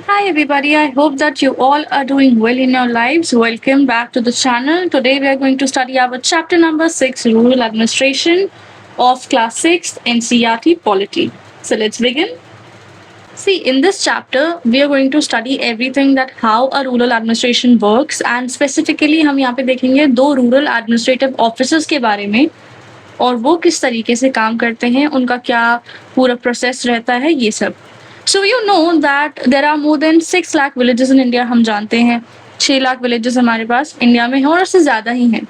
Hi everybody, I hope that you all are doing well in your lives. Welcome back to the channel. Today we are going to study our chapter number 6, Rural Administration of Class 6 NCERT Polity. So let's begin. See, in this chapter, we are going to study everything that how a rural administration works and specifically हम यहाँ पे देखेंगे दो rural administrative officers के बारे में और वो किस तरीके से काम करते हैं, उनका क्या पूरा प्रोसेस रहता है, ये सब. So you know that there are more than 6 lakh villages in India. हम जानते हैं 6 लाख विलेजेस हमारे पास इंडिया में हैं और उससे ज़्यादा ही हैं.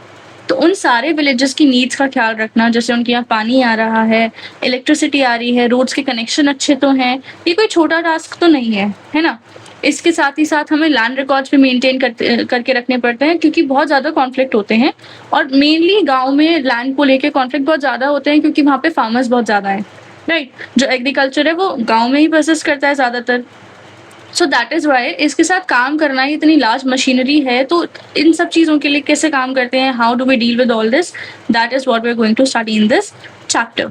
तो उन सारे विलेजेस की नीड्स का ख्याल रखना, जैसे उनके यहाँ पानी आ रहा है, इलेक्ट्रिसिटी आ रही है, रोड्स के कनेक्शन अच्छे तो हैं, ये कोई छोटा टास्क तो नहीं है ना. इसके साथ ही साथ हमें लैंड रिकॉर्ड्स भी मेंटेन करके रखने पड़ते हैं क्योंकि बहुत ज़्यादा कॉन्फ्लिक्ट होते हैं और मेनली गाँव में लैंड को लेके कॉन्फ्लिक्ट बहुत ज़्यादा होते हैं क्योंकि वहाँ पे फार्मर्स बहुत ज़्यादा हैं. राइट, जो एग्रीकल्चर है वो गाँव में ही परसिस्ट करता है ज़्यादातर. सो दैट इज़ वाई इसके साथ काम करना, ये इतनी लार्ज मशीनरी है, तो इन सब चीज़ों के लिए कैसे काम करते हैं, how do we deal with all this, that is what we are going to study in this chapter.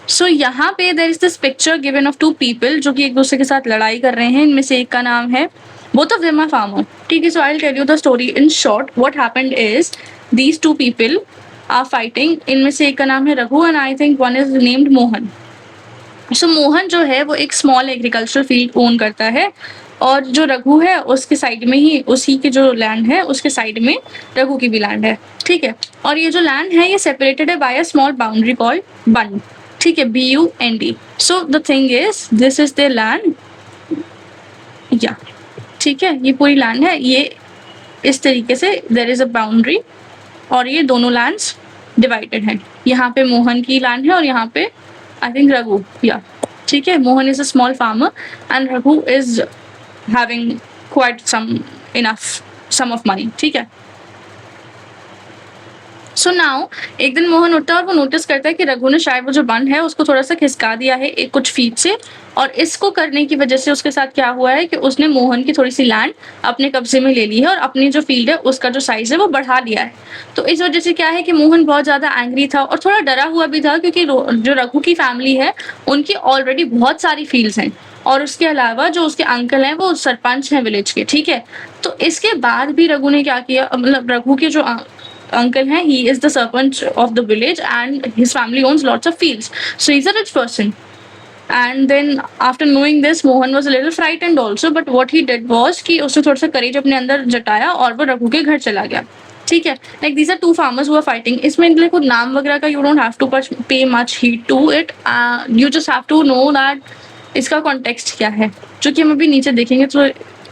So यहाँ पे there is this picture given of 2 people जो कि एक दूसरे के साथ लड़ाई कर रहे हैं. इनमें से एक का नाम है, both of them are farmer. ठीक है, so I will tell you the story in short. What happened is these 2 people are fighting. इनमें से एक का नाम है Raghu and I think one is named Mohan. So Mohan जो है वो एक स्मॉल एग्रीकल्चर फील्ड ओन करता है और जो रघु है उसके साइड में ही, उसी के जो लैंड है उसके साइड में रघु की भी लैंड है. ठीक है, और ये जो लैंड है ये सेपरेटेड है by a small boundary called bund. ठीक है, BUND. So the thing is this is their land. या ठीक है, ये पूरी लैंड है, ये इस तरीके से देयर इज अ बाउंड्री और ये दोनों लैंड्स डिवाइडेड हैं. यहाँ पे मोहन की लैंड है और यहाँ पे आई थिंक रघु. या ठीक है, Mohan is a small farmer and Raghu is having quite some enough sum of money. ठीक है. सो नाउ एक दिन मोहन उठता है और वो नोटिस करता है कि रघु ने शायद वो जो बंड है उसको थोड़ा सा खिसका दिया है एक कुछ फीट से, और इसको करने की वजह से उसके साथ क्या हुआ है कि उसने मोहन की थोड़ी सी लैंड अपने कब्जे में ले ली है और अपनी जो फील्ड है उसका जो साइज है वो बढ़ा लिया है. तो इस वजह से क्या है कि मोहन बहुत ज़्यादा एंग्री था और थोड़ा डरा हुआ भी था क्योंकि जो रघु की फैमिली है उनकी ऑलरेडी बहुत सारी फील्ड्स हैं और उसके अलावा जो उसके अंकल हैं वो सरपंच हैं विलेज के. ठीक है, तो इसके बाद भी रघु ने क्या किया, मतलब रघु के जो uncle hai, he is the serpent of the village and his family owns lots of fields, so he's a rich person. And then after knowing this Mohan was a little frightened also, but what he did was कि उसने थोड़ा सा courage अपने अंदर जताया और वो रघु के घर चला गया. ठीक है, like these are 2 farmers who are fighting. इसमें देखो नाम वगैरह का you don't have to pay much heed to it. You just have to know that इसका context क्या है, जो कि हम अभी नीचे देखेंगे. तो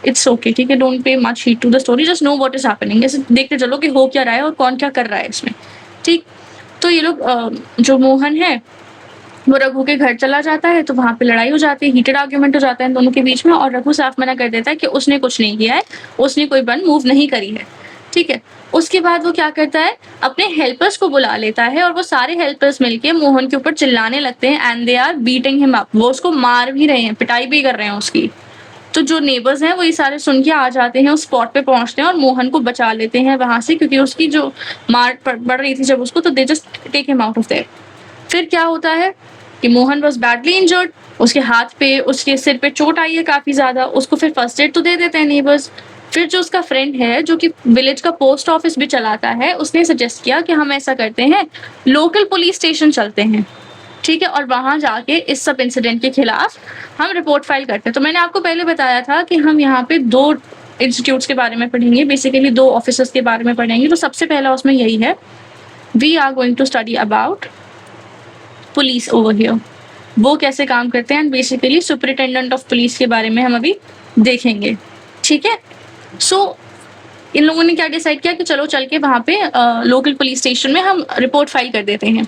इट्स ओके, ठीक है, don't pay much heed to the story, just know what is happening. ऐसे देखते चलो कि हो क्या रहा है और कौन क्या कर रहा है इसमें. ठीक, तो ये लोग जो मोहन है वो रघु के घर चला जाता है, तो वहाँ पे लड़ाई हो जाती है, हीटेड आर्ग्यूमेंट हो जाता है दोनों के बीच में और रघु साफ मना कर देता है कि उसने कुछ नहीं किया है, उसने कोई बन मूव नहीं करी है. ठीक है, उसके बाद वो क्या करता है, अपने हेल्पर्स को बुला लेता है और वो सारे हेल्पर्स मिलके मोहन के ऊपर चिल्लाने लगते हैं and they are beating him up. वो उसको मार भी रहे हैं, पिटाई भी कर रहे हैं उसकी. तो जो नेबर्स हैं वो ये सारे सुन के आ जाते हैं, उस स्पॉट पे पहुंचते हैं और मोहन को बचा लेते हैं वहां से, क्योंकि उसकी जो मार बढ़ रही थी जब उसको, तो they just take him out of there. फिर क्या होता है कि मोहन वाज बैडली इंजर्ड, उसके हाथ पे, उसके सिर पे चोट आई है काफ़ी ज़्यादा. उसको फिर फर्स्ट एड तो दे देते हैं नेबर्स. फिर जो उसका फ्रेंड है जो कि विलेज का पोस्ट ऑफिस भी चलाता है, उसने सजेस्ट किया कि हम ऐसा करते हैं, लोकल पुलिस स्टेशन चलते हैं. ठीक है, और वहाँ जाके इस सब इंसिडेंट के खिलाफ हम रिपोर्ट फाइल करते हैं. तो मैंने आपको पहले बताया था कि हम यहाँ पे 2 इंस्टीट्यूट्स के बारे में पढ़ेंगे, बेसिकली 2 ऑफिसर्स के बारे में पढ़ेंगे. तो सबसे पहला उसमें यही है, we are going to study about police over here, वो कैसे काम करते हैं, and basically superintendent of police के बारे में हम अभी देखेंगे. ठीक है, सो इन लोगों ने क्या डिसाइड किया कि चलो चल के वहाँ पे लोकल पुलिस स्टेशन में हम रिपोर्ट फाइल कर देते हैं.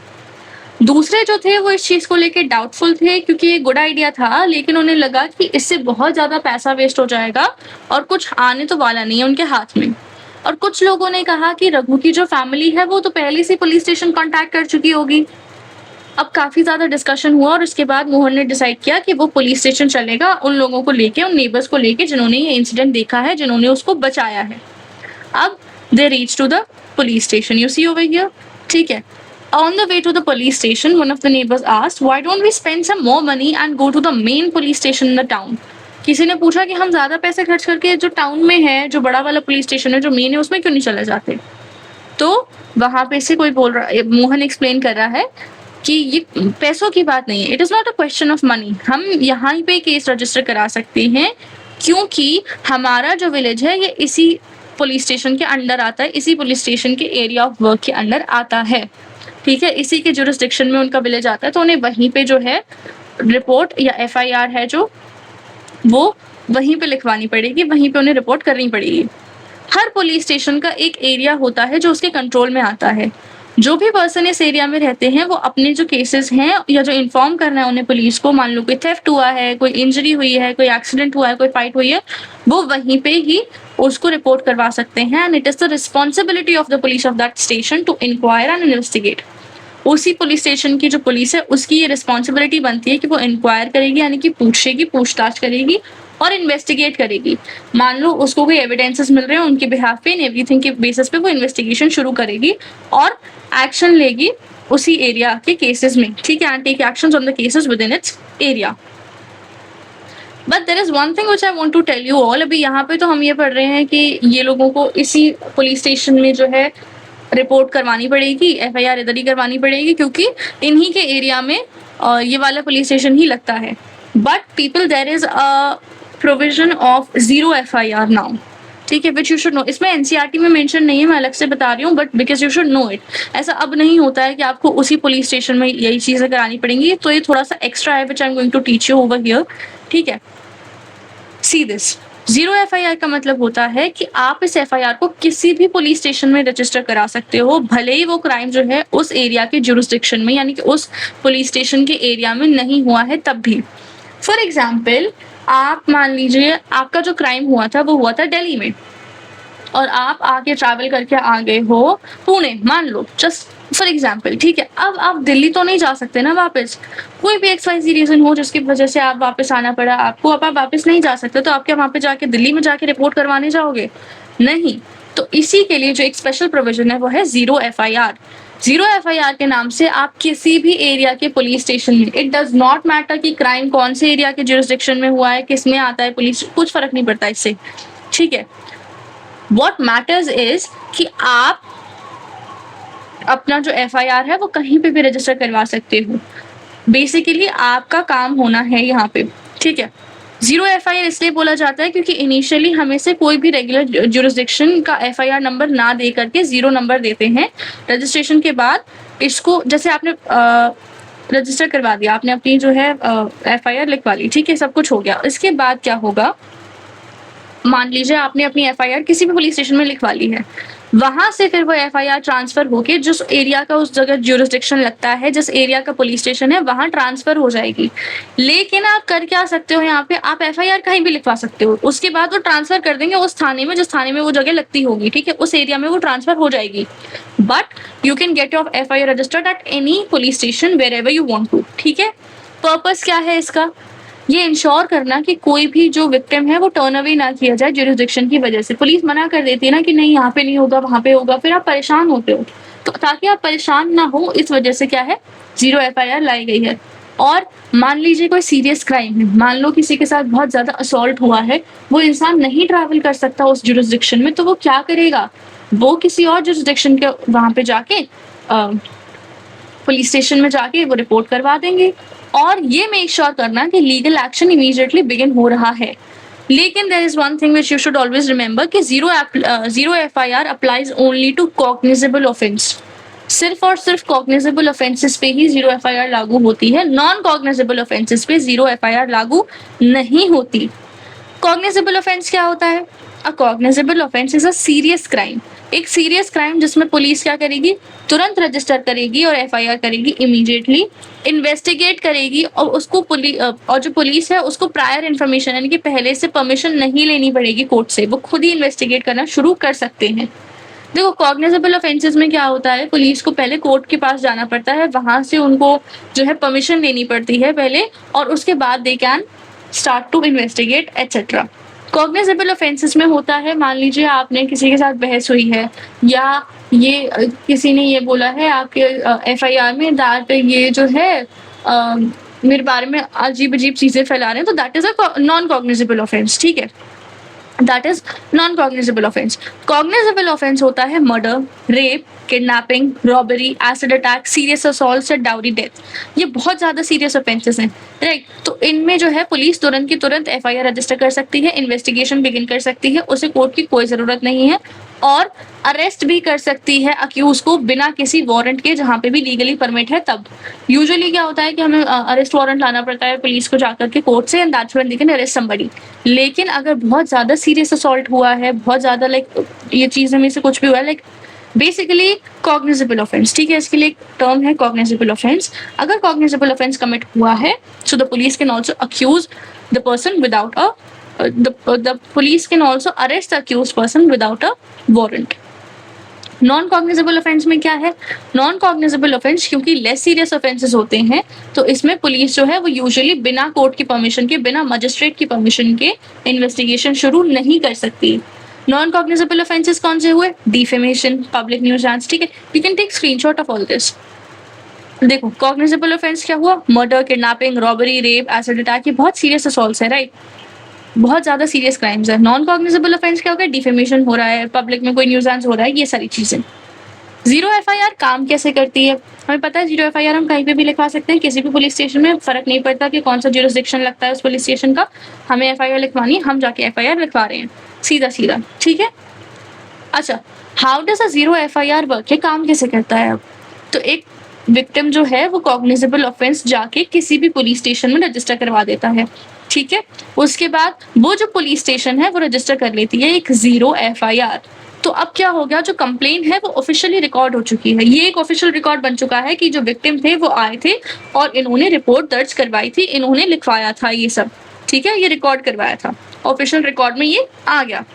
दूसरे जो थे वो इस चीज़ को लेके डाउटफुल थे क्योंकि ये गुड आइडिया था, लेकिन उन्हें लगा कि इससे बहुत ज़्यादा पैसा वेस्ट हो जाएगा और कुछ आने तो वाला नहीं है उनके हाथ में. और कुछ लोगों ने कहा कि रघु की जो फैमिली है वो तो पहले से पुलिस स्टेशन कांटेक्ट कर चुकी होगी. अब काफ़ी ज़्यादा डिस्कशन हुआ और उसके बाद मोहन ने डिसाइड किया कि वो पुलिस स्टेशन चलेगा उन लोगों को लेके, उन नेबर्स को लेके जिन्होंने ये इंसिडेंट देखा है, जिन्होंने उसको बचाया है. अब they reach to the police station, you see over here. ठीक है, on the way to the police station, one of the neighbors asked, why don't we spend some more money and go to the main police station in the town? किसी ने पूछा कि हम ज़्यादा पैसे खर्च करके जो टाउन में है, जो बड़ा वाला पुलिस स्टेशन है, जो मेन है, उसमें क्यों नहीं चले जाते? तो वहाँ पे से कोई बोल रहा, मोहन एक्सप्लेन कर रहा है कि ये पैसों की बात नहीं है, it is not a question of money. हम यहाँ पे केस रजिस्टर करा सकते हैं क्योंकि हमारा जो विलेज है ये इसी पुलिस स्टेशन के अंडर आता है, इसी पुलिस स्टेशन के एरिया ऑफ वर्क के अंडर आता है, ठीक है, इसी के जुरिस्डिक्शन में उनका विलेज आता है, तो उन्हें वहीं पे जो है रिपोर्ट या FIR है जो वो वहीं पे लिखवानी पड़ेगी, वहीं पे उन्हें रिपोर्ट करनी पड़ेगी। हर पुलिस स्टेशन का एक एरिया होता है जो उसके कंट्रोल में आता है। जो भी पर्सन इस एरिया में रहते हैं वो अपने जो केसेस हैं या जो इन्फॉर्म करना है उन्हें पुलिस को, मान लो कोई थेफ्ट हुआ है, कोई इंजरी हुई है, कोई एक्सीडेंट हुआ है, कोई फाइट हुई है, वो वहीं पे ही उसको रिपोर्ट करवा सकते हैं। And it is the responsibility of the police of that station to inquire and investigate. उसी पुलिस स्टेशन की जो पुलिस है उसकी ये रिस्पॉन्सिबिलिटी बनती है कि वो इंक्वायर करेगी, यानी कि पूछेगी, पूछताछ करेगी और इन्वेस्टिगेट करेगी। मान लो उसको कोई एविडेंसेस मिल रहे हैं उनके बिहाफ पे, इन एवरीथिंग के बेसिस पे वो इन्वेस्टिगेशन शुरू करेगी और एक्शन लेगी उसी एरिया के केसेस में, ठीक है, and take actions on the cases within its area. But there is one thing which I want to tell you all. अभी यहाँ पे तो हम ये पढ़ रहे हैं कि ये लोगों को इसी पुलिस स्टेशन में जो है रिपोर्ट करवानी पड़ेगी, FIR इधर ही करवानी पड़ेगी क्योंकि इन्हीं के एरिया में ये वाला पुलिस स्टेशन ही लगता है। But people, there is a provision of 0 FIR now, ठीक है, विच यू शुड नो। इसमें NCERT में मेंशन नहीं है, मैं अलग से बता रही हूँ, but because you should know it. ऐसा अब नहीं होता है कि आपको उसी पुलिस स्टेशन में यही चीज़ें करानी पड़ेंगी, तो ये थोड़ा सा एक्स्ट्रा है which I am going to teach you over here, ठीक है। सी दिस 0 FIR का मतलब होता है कि आप इस FIR को किसी भी पुलिस स्टेशन में रजिस्टर करा सकते हो, भले ही वो क्राइम जो है उस एरिया के जुरिस्डिक्शन में, यानी कि उस पुलिस स्टेशन के एरिया में नहीं हुआ है तब भी। फॉर एग्जाम्पल, आप मान लीजिए आपका जो क्राइम हुआ था वो हुआ था दिल्ली में और आप आके ट्रैवल करके आ गए हो पुणे, मान लो, जस्ट फॉर एग्जाम्पल, ठीक है। अब आप दिल्ली तो नहीं जा सकते ना वापस, कोई भी XYZ रीजन हो जिसकी वजह से आप वापस आना पड़ा आपको, अब आप वापस नहीं जा सकते, तो आप क्या वहाँ पे जाके दिल्ली में जाके रिपोर्ट करवाने जाओगे? नहीं। तो इसी के लिए जो एक स्पेशल प्रोविजन है वो है 0 FIR। 0 FIR के नाम से आप किसी भी एरिया के पुलिस स्टेशन में, इट डज नॉट मैटर कि क्राइम कौन से एरिया के जुरिस्डिक्शन में हुआ है, किस में आता है पुलिस, कुछ फर्क नहीं पड़ता इससे, ठीक है। What matters is कि आप अपना जो FIR है वो कहीं पे भी रजिस्टर करवा सकते हो। बेसिकली आपका काम होना है यहाँ पे, ठीक है। 0 FIR इसलिए बोला जाता है क्योंकि इनिशियली हमें से कोई भी रेगुलर जुरिस्डिक्शन का FIR नंबर ना दे करके 0 नंबर देते हैं। रजिस्ट्रेशन के बाद इसको, जैसे आपने रजिस्टर करवा दिया, आपने अपनी जो है FIR लिखवा ली, ठीक है, सब कुछ हो गया। इसके बाद क्या होगा, मान लीजिए आपने अपनी FIR किसी भी पुलिस स्टेशन में लिखवा ली है, वहां से फिर वो FIR ट्रांसफर होके जिस एरिया का उस जगह ज्यूरिसडिक्शन लगता है, जिस एरिया का पुलिस स्टेशन है, वहां ट्रांसफर हो जाएगी। लेकिन आप कर क्या सकते हो, यहाँ पे आप FIR कहीं भी लिखवा सकते हो, उसके बाद वो ट्रांसफर कर देंगे उस थाने में जिस थाने में वो जगह लगती होगी, ठीक है, उस एरिया में वो ट्रांसफर हो जाएगी। But you can get your FIR registered at any police station wherever you want to, ठीक है। पर्पस क्या है इसका, ये इंश्योर करना कि कोई भी जो विक्टिम है वो टर्न अवे ना किया जाए जुरिस्डिक्शन की वजह से। पुलिस मना कर देती है ना कि नहीं यहाँ पे नहीं होगा, वहां पे होगा, फिर आप परेशान होते हो। तो ताकि आप परेशान ना हो इस वजह से क्या है, 0 FIR लाई गई है। और मान लीजिए कोई सीरियस क्राइम है, मान लो किसी के साथ बहुत ज्यादा असॉल्ट हुआ है, वो इंसान नहीं ट्रैवल कर सकता उस जुरिस्डिक्शन में, तो वो क्या करेगा, वो किसी और जुरिस्डिक्शन के वहां पे जाके पुलिस स्टेशन में जाके वो रिपोर्ट करवा देंगे और ये मेक श्योर करना कि लीगल एक्शन इमीडिएटली बिगिन हो रहा है। लेकिन there is one thing which you should always remember कि 0 FIR applies only to cognizable offence. सिर्फ और सिर्फ कॉग्निजेबल ऑफेंसेस पे ही 0 FIR लागू होती है, नॉन कॉग्निजेबल ऑफेंसेस पे 0 FIR लागू नहीं होती। कॉग्निजेबल ऑफेंस क्या होता है? A cognizable offence is a serious crime, एक सीरियस क्राइम जिसमें पुलिस क्या करेगी, तुरंत रजिस्टर करेगी और FIR करेगी, इमीडिएटली इन्वेस्टिगेट करेगी और उसको और जो पुलिस है उसको प्रायर इन्फॉर्मेशन यानी कि पहले से परमिशन नहीं लेनी पड़ेगी कोर्ट से, वो खुद ही इन्वेस्टिगेट करना शुरू कर सकते हैं। देखो कॉग्निजेबल ऑफेंसेस में क्या होता है, पुलिस को पहले कोर्ट के पास जाना पड़ता है, वहां से उनको जो है परमिशन लेनी पड़ती है पहले, और उसके बाद they can start to investigate etcetera. Cognizable offences में होता है, मान लीजिए आपने किसी के साथ बहस हुई है या किसी ने ये बोला है आपके FIR में दैट ये जो है मेरे बारे में अजीब-अजीब चीज़ें फैला रहे हैं, तो that is a non cognizable offence, ठीक है? That is non cognizable offence. Cognizable offence होता है murder, rape, kidnapping, robbery, acid attack, serious assault या डाउरी डेथ। ये बहुत ज्यादा सीरियस ऑफेंसेस हैं, राइट? तो इनमें जो है पुलिस तुरंत की तुरंत एफआईआर रजिस्टर कर सकती है, इन्वेस्टिगेशन बिगिन कर सकती है, उसे कोर्ट की कोई जरूरत नहीं है, और अरेस्ट भी कर सकती है अक्यूज को बिना किसी वारंट के, जहां पे भी लीगली परमिट है तब। यूजुअली क्या होता है कि हमें अरेस्ट वारंट लाना पड़ता है पुलिस को जाकर के कोर्ट से, and that's when they can arrest somebody. लेकिन अगर बहुत ज्यादा सीरियस असॉल्ट हुआ है, बहुत ज्यादा लाइक ये चीज में से कुछ भी हुआ है, लाइक बेसिकली कॉग्निजेबल ऑफेंस, ठीक है? इसके लिए एक टर्म है कॉग्निजेबल ऑफेंस। अगर कॉग्निजेबल ऑफेंस कमिट हुआ है, so the police can also accuse the person without a the police can also arrest the accused person without a warrant. Non cognizable offence में क्या है? नॉन कॉग्निजेबल ऑफेंस क्योंकि less serious offences होते हैं, तो इसमें पुलिस जो है वो यूजुअली बिना कोर्ट की परमिशन के, बिना मजिस्ट्रेट की परमिशन के इन्वेस्टिगेशन शुरू नहीं कर सकती। नॉन कॉग्निजेबल ऑफेंसेस कौन से हुए? डिफेमेशन, पब्लिक न्यूसेंस, ठीक है? You can take screenshot of all this. देखो कॉग्निजेबल ऑफेंस क्या हुआ? Murder, kidnapping, robbery, rape, acid attack, ये बहुत सीरियस असॉल्ट्स है, राइट? बहुत ज्यादा सीरियस क्राइम्स है। नॉन कॉग्निजेबल ऑफेंस क्या हो गया? डिफेमेशन हो रहा है, पब्लिक में कोई न्यूसेंस हो रहा है, ये सारी चीजें। जीरो एफआईआर काम कैसे करती है? हमें पता है जीरो एफआईआर हम कहीं पे भी लिखवा सकते हैं, किसी भी पुलिस स्टेशन में, फर्क नहीं पड़ता कि कौन सा ज्यूरिसडिक्शन लगता है उस पुलिस स्टेशन का। हमें एफआईआर लिखवानी है, हम जाके एफआईआर लिखवा रहे हैं, सीधा सीधा, ठीक है? अच्छा, how does a zero FIR work? ये काम कैसे करता है? अब तो एक विक्टिम जो है वो कॉग्निजेबल ऑफेंस जाके किसी भी पुलिस स्टेशन में रजिस्टर करवा देता है, ठीक है? उसके बाद वो जो पुलिस स्टेशन है वो रजिस्टर कर लेती है एक जीरो एफआईआर। तो अब क्या हो गया? जो कंप्लेन है वो ऑफिशियली रिकॉर्ड हो चुकी है। ये एक ऑफिशियल रिकॉर्ड बन चुका है कि जो विक्टिम थे वो आए थे और इन्होंने रिपोर्ट दर्ज करवाई थी, इन्होंने लिखवाया था ये सब, ठीक है? ये रिकॉर्ड करवाया था, ऑफिशियल रिकॉर्ड में ये आ गया।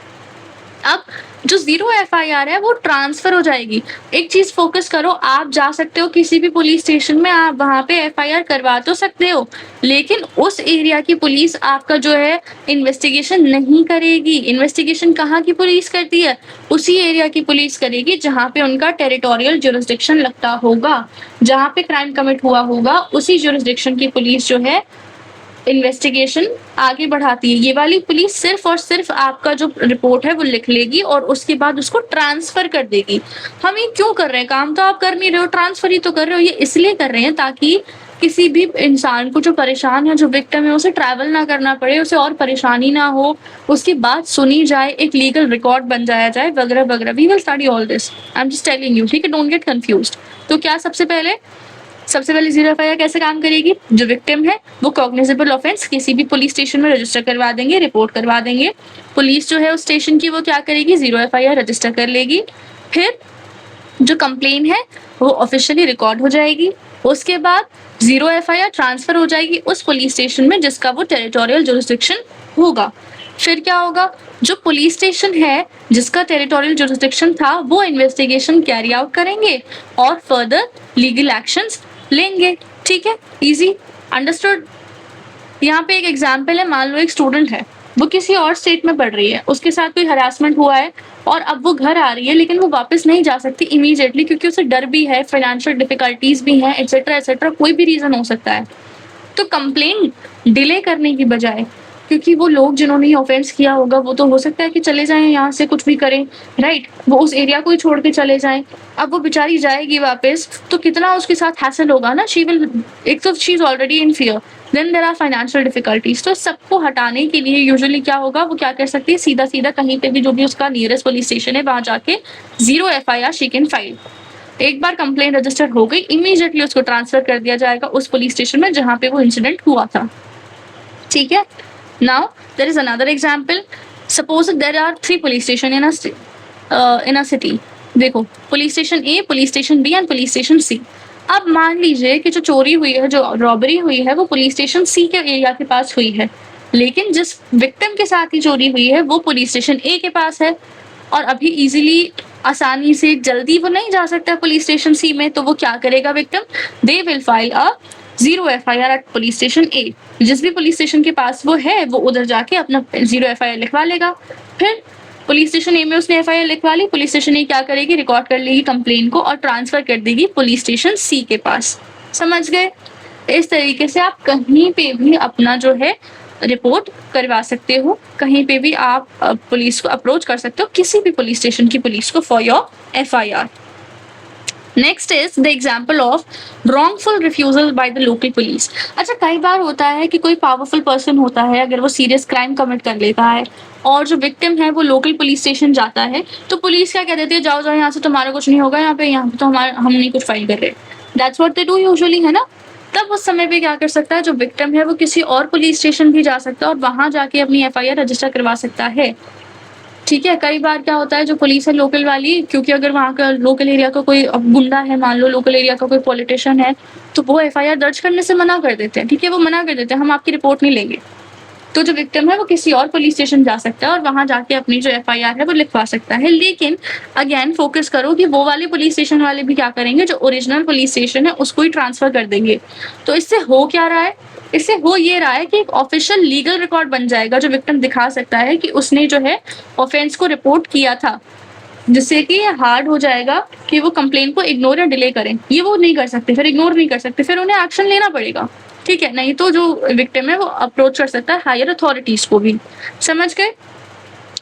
अब जो जीरो एफआईआर है वो ट्रांसफर हो जाएगी। एक चीज फोकस करो, आप जा सकते हो किसी भी पुलिस स्टेशन में, आप वहां पे एफआईआर करवा तो सकते हो, लेकिन उस एरिया की पुलिस आपका जो है इन्वेस्टिगेशन नहीं करेगी। इन्वेस्टिगेशन कहाँ की पुलिस करती है? उसी एरिया की पुलिस करेगी जहाँ पे उनका टेरिटोरियल ज्यूरिसडिक्शन लगता होगा, जहाँ पे क्राइम कमिट हुआ होगा, उसी ज्यूरिसडिक्शन की पुलिस जो है इन्वेस्टिगेशन आगे बढ़ाती है। ये वाली पुलिस सिर्फ और सिर्फ आपका जो रिपोर्ट है वो लिख लेगी और उसके बाद उसको ट्रांसफर कर देगी। हम ये क्यों कर रहे हैं? काम तो आप कर नहीं रहे हो, ट्रांसफर ही तो कर रहे हो। ये इसलिए कर रहे हैं ताकि किसी भी इंसान को जो परेशान है, जो विक्टिम है, उसे ट्रैवल ना करना पड़े, उसे और परेशानी ना हो, उसकी बात सुनी जाए, एक लीगल रिकॉर्ड बन जाया जाए, वगैरह वगैरह। We will study all this, I am just telling you, ठीक है? Don't get confused. तो क्या सबसे पहले जीरो एफआईआर कैसे काम करेगी? जो विक्टिम है वो कॉग्निजेबल ऑफेंस किसी भी पुलिस स्टेशन में रजिस्टर करवा देंगे, रिपोर्ट करवा देंगे। पुलिस जो है उस स्टेशन की वो क्या करेगी? जीरो एफआईआर रजिस्टर कर लेगी। फिर जो कंप्लेन है वो ऑफिशियली रिकॉर्ड हो जाएगी। उसके बाद जीरो एफआईआर ट्रांसफर हो जाएगी उस पुलिस स्टेशन में जिसका वो टेरिटोरियल जुरिसडिक्शन होगा। फिर क्या होगा? जो पुलिस स्टेशन है जिसका टेरिटोरियल जुरिसडिक्शन था वो इन्वेस्टिगेशन कैरी आउट करेंगे और फर्दर लीगल एक्शंस लेंगे, ठीक है? Easy, understood? यहाँ पे एक एग्जाम्पल है, मान लो एक स्टूडेंट है, वो किसी और स्टेट में पढ़ रही है, उसके साथ कोई हरासमेंट हुआ है और अब वो घर आ रही है, लेकिन वो वापस नहीं जा सकती इमीडिएटली क्योंकि उसे डर भी है, फाइनेंशियल डिफिकल्टीज भी हैं, एटसेट्रा एटसेट्रा, कोई भी रीजन हो सकता है। तो कंप्लेन डिले करने की बजाय, क्योंकि वो लोग जिन्होंने ऑफेंस किया होगा वो तो हो सकता है कि चले जाएं यहाँ से, कुछ भी करें, राइट? वो उस एरिया को ही छोड़ के चले जाएं। अब वो बेचारी जाएगी वापस तो कितना उसके साथ हैसल होगा ना। शी विल, एक तो she is already in fear, then there are financial difficulties. तो सबको हटाने के लिए यूजुअली क्या होगा, वो क्या कर सकती है? सीधा सीधा कहीं पे भी जो भी उसका नियरेस्ट पुलिस स्टेशन है वहां जाके zero FIR she can file. एक बार कंप्लेंट रजिस्टर हो गई, इमीडिएटली उसको ट्रांसफर कर दिया जाएगा उस पुलिस स्टेशन में जहां पे वो इंसिडेंट हुआ था, ठीक है? Now there is another example. Suppose there are 3 police station in a city. देखो, police station A, police station B and police station C. अब मान लीजिए कि जो चोरी हुई है, जो रॉबरी हुई है, वो पुलिस स्टेशन सी के एरिया के पास हुई है, लेकिन जिस विक्टिम के साथ ही चोरी हुई है वो पुलिस स्टेशन ए के पास है और अभी इजीली, आसानी से, जल्दी वो नहीं जा सकता पुलिस स्टेशन सी में। तो वो क्या करेगा victim? They will file a zero FIR at police station A. जिस भी पुलिस स्टेशन के पास वो है वो उधर जाके अपना जीरो एफआईआर लिखवा लेगा। फिर पुलिस स्टेशन ए में उसने एफआईआर लिखवा ली, पुलिस स्टेशन ए क्या करेगी? रिकॉर्ड कर लेगी कंप्लेन को और ट्रांसफर कर देगी पुलिस स्टेशन सी के पास। समझ गए? इस तरीके से आप कहीं पे भी अपना जो है रिपोर्ट करवा सकते हो, कहीं पे भी आप पुलिस को अप्रोच कर सकते हो, किसी भी पुलिस स्टेशन की पुलिस को for your FIR। Next is the example of wrongful refusal by the local police। अच्छा, कई बार होता है कि कोई पावरफुल पर्सन होता है, अगर वो सीरियस क्राइम कमिट कर लेता है और जो विक्टिम है वो लोकल पुलिस स्टेशन जाता है, तो पुलिस क्या कह देती है, जाओ जाओ यहाँ से, तुम्हारा कुछ नहीं होगा, यहाँ पे तो हम नहीं कुछ फाइल कर रहे। That's what they do usually, है ना। तब उस समय पे क्या कर सकता है जो विक्टिम है, वो किसी और पुलिस स्टेशन भी जा सकता है और वहां जाके अपनी FIR रजिस्टर करवा सकता है। ठीक है, कई बार क्या होता है जो पुलिस है लोकल वाली, क्योंकि अगर वहाँ का लोकल एरिया का कोई गुंडा है, मान लो लोकल एरिया का कोई पॉलिटिशियन है, तो वो FIR दर्ज करने से मना कर देते हैं। ठीक है, वो मना कर देते हैं, हम आपकी रिपोर्ट नहीं लेंगे। तो जो विक्टिम है वो किसी और पुलिस स्टेशन जा सकता है और वहां जाके अपनी जो FIR है वो लिखवा सकता है। लेकिन अगेन फोकस करो कि वो वाले पुलिस स्टेशन वाले भी क्या करेंगे, जो ओरिजिनल पुलिस स्टेशन है उसको ही ट्रांसफर कर देंगे। तो इससे हो क्या रहा है, इससे हो ये रहा है कि एक ऑफिशियल लीगल रिकॉर्ड बन जाएगा, जो विक्टिम दिखा सकता है कि उसने जो है ऑफेंस को रिपोर्ट किया था, जिससे कि ये हार्ड हो जाएगा कि वो कंप्लेन को इग्नोर या डिले करें। ये वो नहीं कर सकते, फिर इग्नोर नहीं कर सकते, फिर उन्हें एक्शन लेना पड़ेगा। ठीक है, नहीं तो जो विक्टिम है वो अप्रोच कर सकता है हायर अथॉरिटीज को भी। समझ गए।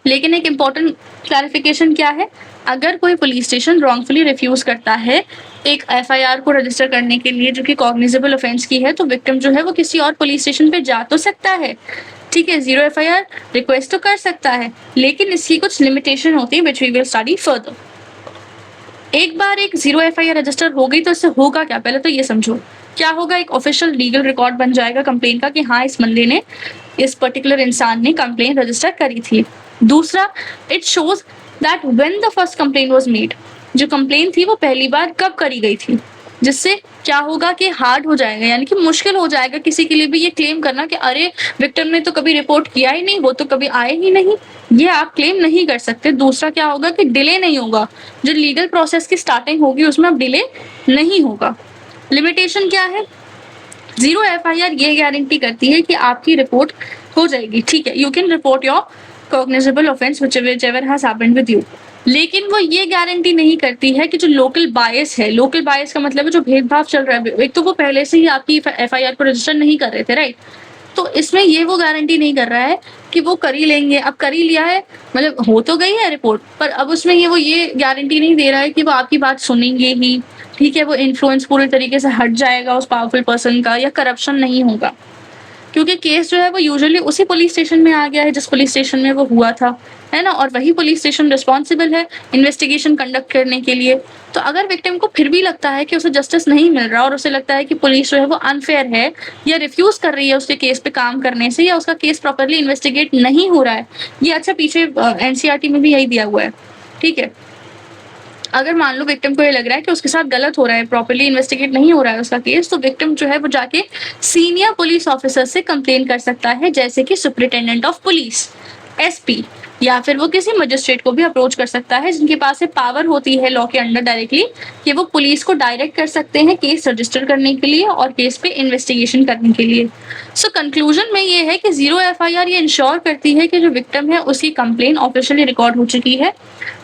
लेकिन एक इम्पॉर्टेंट क्लैरिफिकेशन क्या है, अगर कोई पुलिस स्टेशन रॉन्गफुली रिफ्यूज करता है एक FIR को रजिस्टर करने के लिए जो कि कॉग्निजेबल ऑफेंस की है, तो विक्टिम जो है वो किसी और पुलिस स्टेशन पे जा तो सकता है, ठीक है, 0 FIR रिक्वेस्ट तो कर सकता है, लेकिन इसकी कुछ लिमिटेशन होती है which we will study further. एक बार एक 0 FIR रजिस्टर हो गई तो इससे होगा क्या, पहले तो ये समझो क्या होगा। एक ऑफिशियल लीगल रिकॉर्ड बन जाएगा कंप्लेन का कि हाँ इस बंदे ने, इस पर्टिकुलर इंसान ने कंप्लेन रजिस्टर करी थी। दूसरा, it shows that when the first complain was made, जो कंप्लेन थी वो पहली बार कब करी गई थी, जिससे क्या होगा कि हार्ड हो जाएगा, यानी कि मुश्किल हो जाएगा किसी के लिए भी ये क्लेम करना कि अरे विक्टिम ने तो कभी रिपोर्ट किया ही नहीं, वो तो कभी आए ही नहीं, ये आप क्लेम नहीं कर सकते। दूसरा क्या होगा कि डिले नहीं होगा, जो लीगल प्रोसेस की स्टार्टिंग होगी उसमें अब डिले नहीं होगा। लिमिटेशन क्या है, 0 FIR ये गारंटी करती है कि आपकी रिपोर्ट हो जाएगी, ठीक है, you can report your cognizable offence whichever has happened with you. लेकिन वो ये गारंटी नहीं करती है कि जो लोकल बायस है, लोकल बायस का मतलब है जो भेदभाव चल रहा है, एक तो वो पहले से ही आपकी FIR को रजिस्टर नहीं कर रहे थे, राइट, तो इसमें ये वो गारंटी नहीं कर रहा है कि वो कर ही लेंगे। अब कर ही लिया है, मतलब हो तो गई है रिपोर्ट, पर अब उसमें ये गारंटी नहीं दे रहा है कि वो आपकी बात सुनेंगे ही, ठीक है, वो इन्फ्लुएंस पूरी तरीके से हट जाएगा उस पावरफुल पर्सन का, या करप्शन नहीं होगा, क्योंकि केस जो है वो यूजुअली उसी पुलिस स्टेशन में आ गया है जिस पुलिस स्टेशन में वो हुआ था, है ना, और वही पुलिस स्टेशन रिस्पॉन्सिबल है इन्वेस्टिगेशन कंडक्ट करने के लिए। तो अगर विक्टिम को फिर भी लगता है कि उसे जस्टिस नहीं मिल रहा और उसे लगता है कि पुलिस जो है वो अनफेयर है या रिफ्यूज कर रही है उसके केस पे काम करने से, या उसका केस प्रॉपरली इन्वेस्टिगेट नहीं हो रहा है, ये अच्छा पीछे NCERT में भी यही दिया हुआ है, ठीक है, अगर मान लो विक्टिम को ये लग रहा है कि उसके साथ गलत हो रहा है, प्रॉपर्ली इन्वेस्टिगेट नहीं हो रहा है उसका केस, तो विक्टिम जो है वो जाके सीनियर पुलिस ऑफिसर से कंप्लेन कर सकता है, जैसे कि सुपरिटेंडेंट ऑफ पुलिस, SP, या फिर वो किसी मजिस्ट्रेट को भी अप्रोच कर सकता है, जिनके पास ये पावर होती है लॉ के अंडर डायरेक्टली कि वो पुलिस को डायरेक्ट कर सकते हैं केस रजिस्टर करने के लिए और केस पे इन्वेस्टिगेशन करने के लिए। सो कंक्लूजन में ये है कि 0 FIR ये इंश्योर करती है कि जो विक्टिम है उसकी कंप्लेन ऑफिशियली रिकॉर्ड हो चुकी है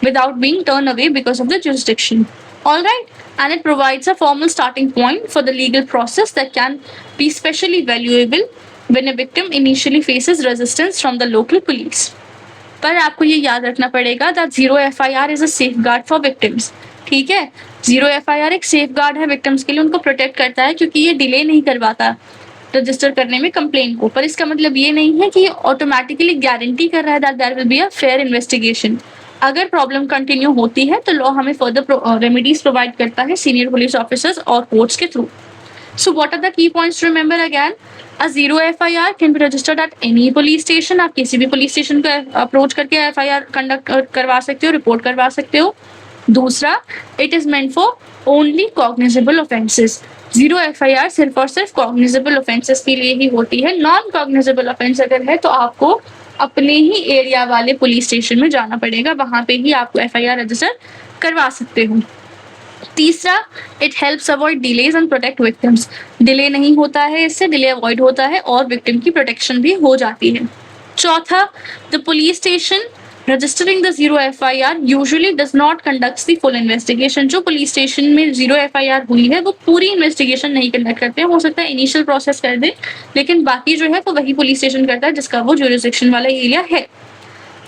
without being turned away because of the jurisdiction. All right, and it provides a formal starting point for the legal process that can be especially valuable when a victim initially faces resistance from the local police. पर आपको ये याद रखना पड़ेगा that 0 FIR is a safeguard for victims. ठीक है, 0 FIR एक safeguard है victims के लिए, उनको प्रोटेक्ट करता है क्योंकि ये डिले नहीं करवाता रजिस्टर करने में कंप्लेन को। पर इसका मतलब ये नहीं है कि ये ऑटोमेटिकली गारंटी कर रहा है that there will be a fair investigation. अगर प्रॉब्लम कंटिन्यू होती है तो लॉ हमें फर्दर रेमेडीज प्रोवाइड करता है सीनियर पुलिस ऑफिसर्स और कोर्ट्स के through. So what are the key points to remember again, a 0 FIR can be registered at any police station. आप किसी भी पुलिस स्टेशन को अप्रोच करके FIR कंडक्ट करवा सकते हो, रिपोर्ट करवा सकते हो। दूसरा, it is meant for only cognizable offences. 0 FIR सिर्फ और सिर्फ कॉग्निजेबल ऑफेंसेस के लिए ही होती है। नॉन कॉग्निजेबल ऑफेंस अगर है तो आपको अपने ही एरिया वाले पुलिस स्टेशन में जाना पड़ेगा, वहां पे ही आपको FIR रजिस्टर करवा सकते हो। तीसरा, it helps avoid delays and protect victims. Delay नहीं होता है, इससे डिले अवॉइड होता है और विक्टिम की प्रोटेक्शन भी हो जाती है। चौथा, the police station registering the zero FIR usually does not conducts the full investigation. जो पुलिस स्टेशन में जीरो FIR हुई है वो पूरी इन्वेस्टिगेशन नहीं कंडक्ट करते हैं, हो सकता है इनिशियल प्रोसेस कर दे, लेकिन बाकी जो है वो वही पुलिस स्टेशन करता है जिसका वो जुरिसडिक्शन वाला एरिया है।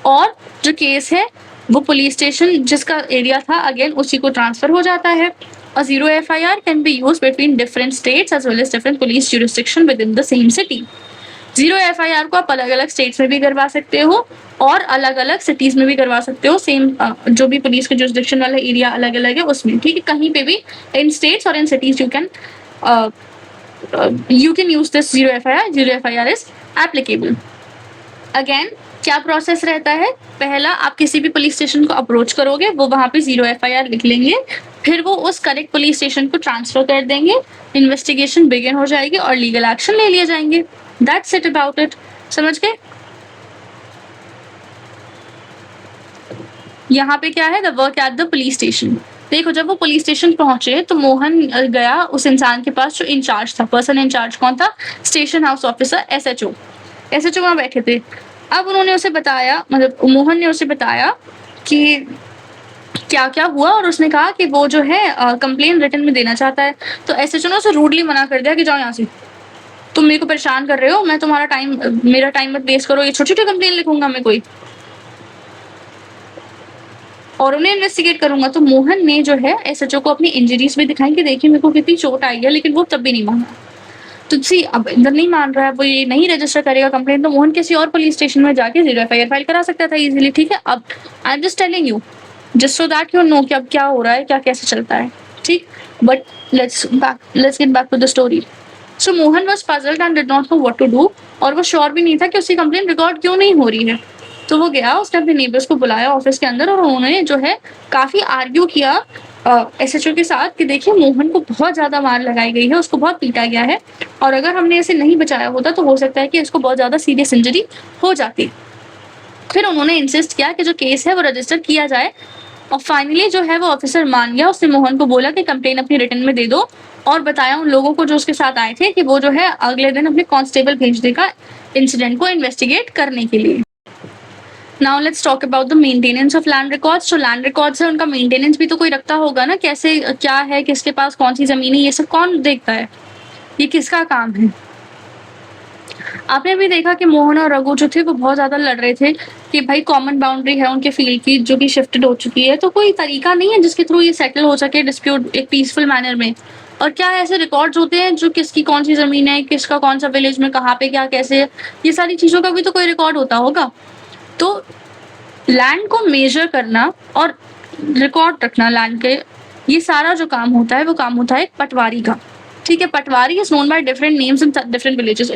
और जो केस है वो पुलिस स्टेशन जिसका एरिया था अगेन उसी को ट्रांसफर हो जाता है। A zero FIR can be used between different states as well as different police jurisdiction within the same city. Zero FIR को आप अलग अलग स्टेट्स में भी करवा सकते हो और अलग अलग सिटीज में भी करवा सकते हो, सेम जो भी पुलिस के जुरिसडिक्शन वाला एरिया अलग अलग है उसमें, ठीक है। कहीं पे भी इन स्टेट्स और इन cities you can use this zero FIR is applicable. Again क्या प्रोसेस रहता है, पहला आप किसी भी पुलिस स्टेशन को अप्रोच करोगे, वो वहां पे जीरो FIR लिख लेंगे, फिर वो उस करेक्ट पुलिस स्टेशन को ट्रांसफर कर देंगे, इन्वेस्टिगेशन बिगिन हो जाएगी और लीगल एक्शन ले लिए जाएंगे। That's it about it. समझ गए? यहाँ पे क्या है, the work at the police station. देखो जब वो पुलिस स्टेशन पहुंचे तो मोहन गया उस इंसान के पास जो इंचार्ज था, पर्सन इंचार्ज कौन था, स्टेशन हाउस ऑफिसर SHO वहां बैठे थे। अब उन्होंने उसे बताया, मतलब मोहन ने उसे बताया कि क्या क्या हुआ और उसने कहा कि वो जो है कंप्लेन रिटन में देना चाहता है। तो SHO ने उसे रूडली मना कर दिया कि जाओ यहाँ से, तुम मेरे को परेशान कर रहे हो, मैं तुम्हारा मेरा टाइम मत वेस्ट करो, ये छोटी छोटी कंप्लेन लिखूंगा मैं कोई और उन्हें इन्वेस्टिगेट करूंगा। तो मोहन ने जो है SHO को अपनी इंजरीज भी दिखाई कि देखिए मेरे को कितनी चोट आई है, लेकिन वो तब भी नहीं माना। तो अब इधर नहीं मान रहा है, वो ये नहीं रजिस्टर करेगा कंप्लेन, तो मोहन किसी और पुलिस स्टेशन में जाके जीरो FIR फाइल करा सकता था इजीली, ठीक है। अब आई am just telling you just so that you know कि अब क्या हो रहा है, क्या कैसे चलता है, ठीक। But let's get back to the story. So Mohan was puzzled and did not know what to do, और वो श्योर भी नहीं था कि उसकी कंप्लेन रिकॉर्ड क्यों नहीं हो रही है। तो वो गया, उसने अपने नेबर्स को बुलाया ऑफिस के अंदर और उन्होंने जो है काफी आर्ग्यू किया SHO के साथ कि देखिए मोहन को बहुत ज्यादा मार लगाई गई है, उसको बहुत पीटा गया है, और अगर हमने इसे नहीं बचाया होता तो हो सकता है कि इसको बहुत ज्यादा सीरियस इंजरी हो जाती। फिर उन्होंने इंसिस्ट किया कि जो केस है वो रजिस्टर किया जाए, और फाइनली जो है वो ऑफिसर मान गया। उसने मोहन को बोला कि कंप्लेन अपनी रिटन में दे दो, और बताया उन लोगों को जो उसके साथ आए थे कि वो जो है अगले दिन अपने कांस्टेबल भेज देगा इंसिडेंट को इन्वेस्टिगेट करने के लिए। Now let's talk about the maintenance of land records. जो लैंड रिकॉर्ड्स है उनका मेंटेनेंस भी तो कोई रखता होगा ना, कैसे क्या है, किसके पास कौन सी जमीन है, ये सब कौन देखता है, ये किसका काम है। आपने भी देखा कि मोहन और रघु जो थे वो बहुत ज्यादा लड़ रहे थे कि भाई कॉमन बाउंड्री है उनके फील्ड की जो कि शिफ्टेड हो चुकी है, तो कोई तरीका नहीं है जिसके थ्रू ये सेटल हो सके डिस्प्यूट एक पीसफुल मैनर में। और क्या ऐसे रिकॉर्ड्स होते हैं जो किसकी कौन सी जमीन है, किसका कौन सा विलेज में कहाँ पे क्या कैसे, ये सारी चीजों का भी तो कोई रिकॉर्ड होता होगा। तो लैंड को मेजर करना और रिकॉर्ड रखना लैंड के, ये सारा जो काम होता है वो काम होता है पटवारी का, ठीक है। Patwari is known by different names in different villages.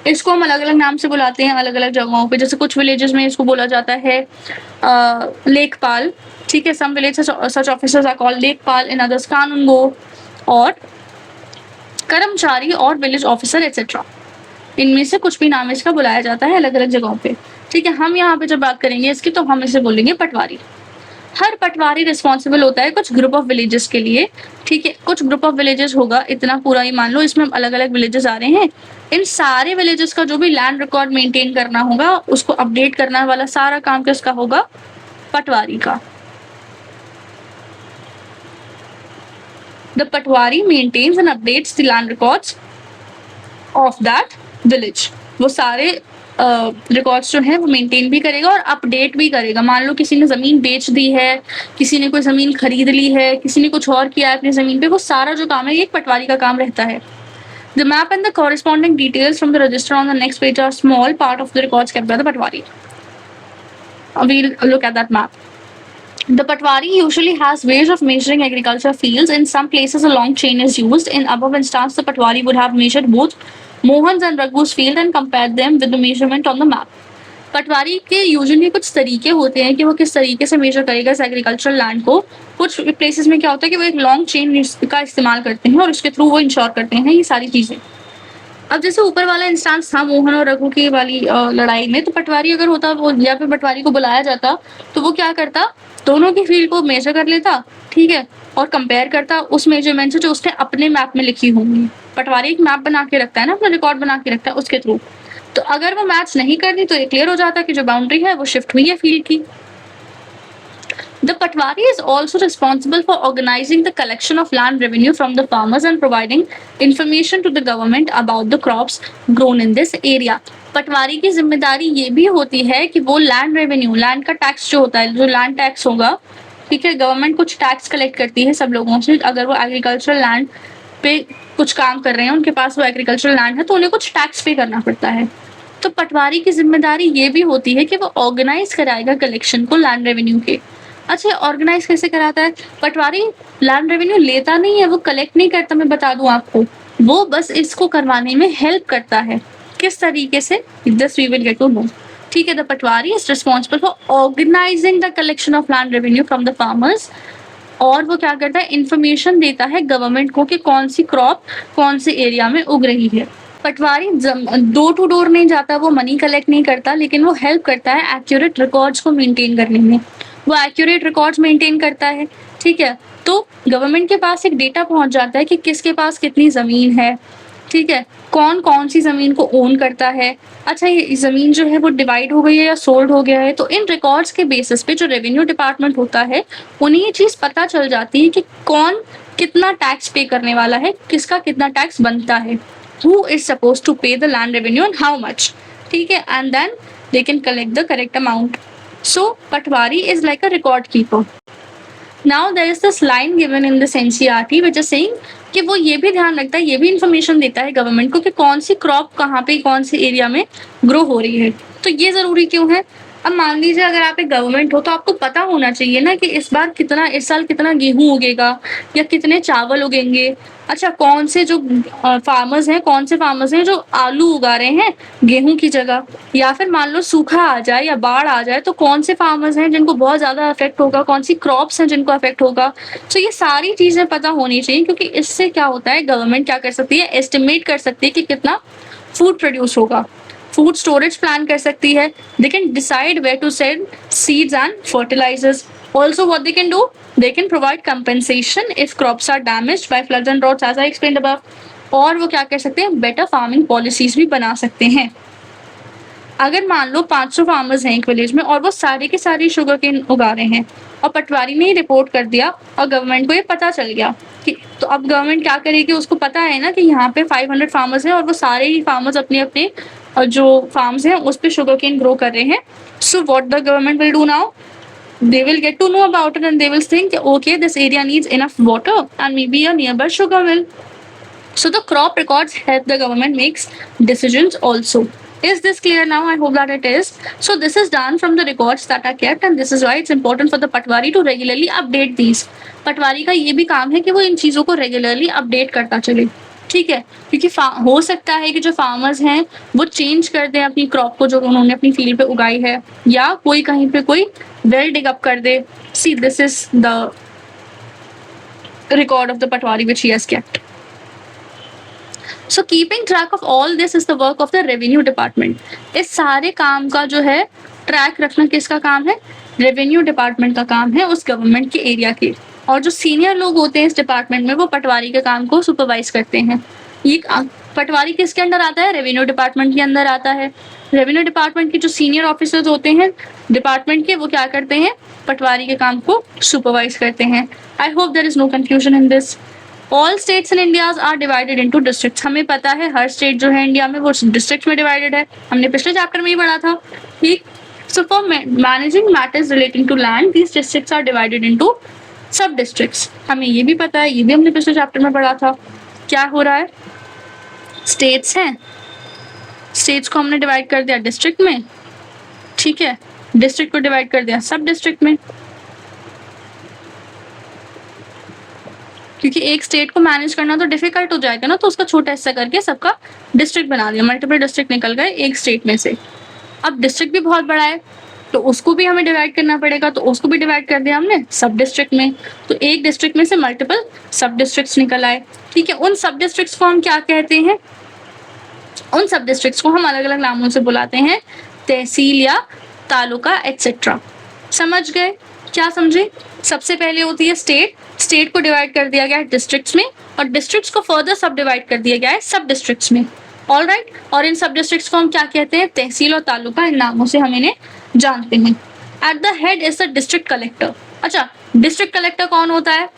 इसको हम अलग अलग नाम से बुलाते हैं अलग अलग जगहों पे, जैसे कुछ विलेजेस में इसको बोला जाता है लेखपाल, ठीक है। Some village such officers are called lekhpal, in others कानूनगो और कर्मचारी और विलेज ऑफिसर एक्सेट्रा। इनमें से कुछ भी नाम इसका बुलाया जाता है अलग अलग जगहों पे, ठीक है। हम यहाँ पे जब बात करेंगे इसकी तो हम इसे बोलेंगे पटवारी। हर पटवारी रिस्पॉन्सिबल होता है कुछ ग्रुप ऑफ विलेजेस के लिए, ठीक है। कुछ ग्रुप ऑफ विलेजेस होगा, इतना पूरा ही मान लो, इसमें अलग अलग विलेजेस आ रहे हैं। इन सारे विलेजेस का जो भी लैंड रिकॉर्ड मेंटेन करना होगा, उसको अपडेट करने वाला सारा काम किसका होगा, पटवारी का। The patwari maintains and updates the land records of that village. वो सारे रिकॉर्ड्स जो है वो मेंटेन भी करेगा और अपडेट भी करेगा। मान लो किसी ने जमीन बेच दी है, किसी ने कोई जमीन खरीद ली है, किसी ने कुछ और किया है अपनी जमीन पे, वो सारा जो काम है ये एक पटवारी का काम रहता है। The map and the corresponding details from the register on the next page are small part of the records kept by the patwari. We'll look at that map. The patwari usually has ways of measuring agriculture fields. In some places a long chain is used. In above instance, the patwari would have measured both Mohan's and Raghu's field and compared them with the measurement on the map. पटवारी के usually कुछ तरीके होते हैं कि वो किस तरीके से मेजर करेगा इस एग्रीकल्चरल लैंड को। कुछ प्लेसेस में क्या होता है कि वो एक लॉन्ग चेन का इस्तेमाल करते हैं और उसके थ्रू वो इंश्योर करते हैं ये सारी चीजें। अब जैसे ऊपर वाला इंस्टांस था मोहन और रघु की वाली लड़ाई में, तो पटवारी अगर होता वो या फिर पटवारी को बुलाया जाता तो वो क्या करता, दोनों की फील्ड को मेजर कर लेता, ठीक है, और कंपेयर करता उस मेजरमेंट से जो उसने अपने मैप में लिखी होंगी। पटवारी एक मैप बना के रखता है ना, अपना रिकॉर्ड बना के रखता है उसके थ्रू। तो अगर वो मैच नहीं करती तो ये क्लियर हो जाता कि जो बाउंड्री है वो शिफ्ट हुई है फील्ड की। The patwari is also responsible for organizing the collection of land revenue from the farmers and providing information to the government about the crops grown in this area. पटवारी की जिम्मेदारी ये भी होती है कि वो लैंड रेवेन्यू, लैंड का tax जो होता है, जो लैंड टैक्स होगा, ठीक है, गवर्नमेंट कुछ टैक्स कलेक्ट करती है सब लोगों से, अगर वो एग्रीकल्चरल लैंड पे कुछ काम कर रहे हैं, उनके पास वो एग्रीकल्चरल लैंड है, तो उन्हें कुछ टैक्स पे करना पड़ता है। तो पटवारी की जिम्मेदारी ये भी होती है कि वो ऑर्गेनाइज कराएगा कलेक्शन को लैंड रेवेन्यू के। अच्छा, ऑर्गेनाइज कैसे कराता है? पटवारी लैंड रेवेन्यू लेता नहीं है, वो कलेक्ट नहीं करता, मैं बता दूं आपको, वो बस इसको करवाने में हेल्प करता है। किस तरीके से? This we will get to know. ठीक है, the patwari is responsible for organising the collection of land revenue from the farmers, और वो क्या करता है? इंफॉर्मेशन देता है गवर्नमेंट को कि कौन सी क्रॉप कौन से एरिया में उग रही है। पटवारी डोर टू डोर नहीं जाता, वो मनी कलेक्ट नहीं करता, लेकिन वो हेल्प करता है एक्यूरेट रिकॉर्ड्स को मेंटेन करने में। वो एक्यूरेट रिकॉर्ड्स मेंटेन करता है, ठीक है, तो गवर्नमेंट के पास एक डेटा पहुंच जाता है कि किसके पास कितनी जमीन है, ठीक है, कौन कौन सी जमीन को ओन करता है। अच्छा, ये जमीन जो है वो डिवाइड हो गई है या सोल्ड हो गया है, तो इन रिकॉर्ड्स के बेसिस पे जो रेवेन्यू डिपार्टमेंट होता है, उन्हें ये चीज पता चल जाती है कि कौन कितना टैक्स पे करने वाला है, किसका कितना टैक्स बनता है, who is supposed to pay the land revenue and how much, ठीक है, and then they can collect the correct amount. So patwari is like a record keeper. Now there is this line given in this NCERT which is saying कि वो ये भी ध्यान रखता है, ये भी इंफॉर्मेशन देता है गवर्नमेंट को कि कौन सी क्रॉप कहाँ पे कौन से एरिया में ग्रो हो रही है। तो ये जरूरी क्यों है? अब मान लीजिए अगर आप एक गवर्नमेंट हो तो आपको पता होना चाहिए ना कि इस साल कितना गेहूं उगेगा या कितने चावल उगेंगे। अच्छा, कौन से जो फार्मर्स हैं जो आलू उगा रहे हैं गेहूं की जगह, या फिर मान लो सूखा आ जाए या बाढ़ आ जाए तो कौन से फार्मर्स हैं जिनको बहुत ज्यादा अफेक्ट होगा, कौन सी क्रॉप्स हैं जिनको अफेक्ट होगा। तो ये सारी चीजें पता होनी चाहिए, क्योंकि इससे क्या होता है, गवर्नमेंट क्या कर सकती है, एस्टिमेट कर सकती है कि कितना फूड प्रोड्यूस होगा, फूड स्टोरेज प्लान कर सकती है, they can decide where to send seeds and fertilisers. Also what they can do, they can provide compensation if crops are damaged by floods and droughts as I explained above. और वो क्या कर सकते हैं, better farming policies भी बना सकते हैं। अगर मान लो 500 फार्मर्स हैं एक विलेज में और वो सारे के सारे शुगर केन उगा रहे हैं और पटवारी ने रिपोर्ट कर दिया और गवर्नमेंट को ये पता चल गया कि, तो अब गवर्नमेंट क्या करेगी, उसको पता है ना कि यहाँ पे 500 फार्मर्स हैं और वो सारे ही फार्मर्स अपने अपने जो फार्म्स हैं उस पे शुगर केन ग्रो कर रहे हैं। So what the government will do now, they will get to know about it and they will think, okay, this area needs enough water and maybe a nearby sugar mill. So the crop records help the government makes decisions also. Is this clear now? I hope that it is. So this is done from the records that are kept and this is why it's important for the patwari to regularly update these. पटवारी का ये भी काम है कि वो इन चीजों को regularly update करता चले, ठीक है, क्योंकि हो सकता है कि जो फार्मर्स हैं वो चेंज कर दें अपनी क्रॉप को जो उन्होंने अपनी फील्ड पे उगाई है, या कोई कहीं पे कोई वेल डिग अप कर दे। See this is the record of the patwari which he has kept. So keeping track of all this is the work of the revenue department. इस सारे काम का जो है ट्रैक रखना किसका काम है, रेवेन्यू डिपार्टमेंट का काम है, उस गवर्नमेंट के एरिया के। और जो सीनियर लोग होते हैं इस डिपार्टमेंट में वो पटवारी के काम को सुपरवाइज करते हैं। ये पटवारी किसके अंदर आता है, रेवेन्यू डिपार्टमेंट के अंदर आता है। रेवेन्यू डिपार्टमेंट के जो सीनियर ऑफिसर्स होते हैं डिपार्टमेंट के, वो क्या करते हैं, पटवारी के काम को सुपरवाइज करते हैं। I hope there is no confusion in this. All states in India are divided into districts. हमें पता है हर स्टेट जो है इंडिया में वो डिस्ट्रिक्ट्स में डिवाइडेड है, हमने पिछले चैप्टर में ही पढ़ा था, ठीक। So for managing matters relating to land these districts are divided into sub districts. हमें ये भी पता है, ये भी हमने पिछले चैप्टर में पढ़ा था। क्या हो रहा है, स्टेट्स हैं, स्टेट्स को हमने डिवाइड कर दिया डिस्ट्रिक्ट में, ठीक है, डिस्ट्रिक्ट को डिवाइड कर दिया सब डिस्ट्रिक्ट में, क्योंकि एक स्टेट को मैनेज करना तो डिफिकल्ट हो जाएगा ना, तो उसका छोटा हिस्सा करके सबका डिस्ट्रिक्ट बना दिया, मल्टीपल डिस्ट्रिक्ट निकल गए एक स्टेट में से। अब डिस्ट्रिक्ट भी बहुत बड़ा है तो उसको भी हमें डिवाइड करना पड़ेगा, तो उसको भी डिवाइड कर दिया हमने सब डिस्ट्रिक्ट में, तो एक डिस्ट्रिक्ट में से मल्टीपल सब डिस्ट्रिक्ट्स निकल आए, ठीक है। उन सब डिस्ट्रिक्ट्स को हम क्या कहते हैं, उन सब डिस्ट्रिक्ट्स को हम अलग अलग नामों से बुलाते हैं, तहसील या तालुका एक्सेट्रा। समझ गए, क्या समझे? सबसे पहले होती है स्टेट, स्टेट को डिवाइड कर दिया गया है डिस्ट्रिक्ट्स में और डिस्ट्रिक्ट्स को फर्दर सब डिवाइड कर दिया गया है सब डिस्ट्रिक्ट्स में, ऑलराइट। और इन सब डिस्ट्रिक्ट्स को हम क्या कहते हैं, तहसील और तालुका, इन नामों से हम इन्हें जानते हैं। At the head is the district collector. अच्छा, डिस्ट्रिक्ट कलेक्टर कौन होता है?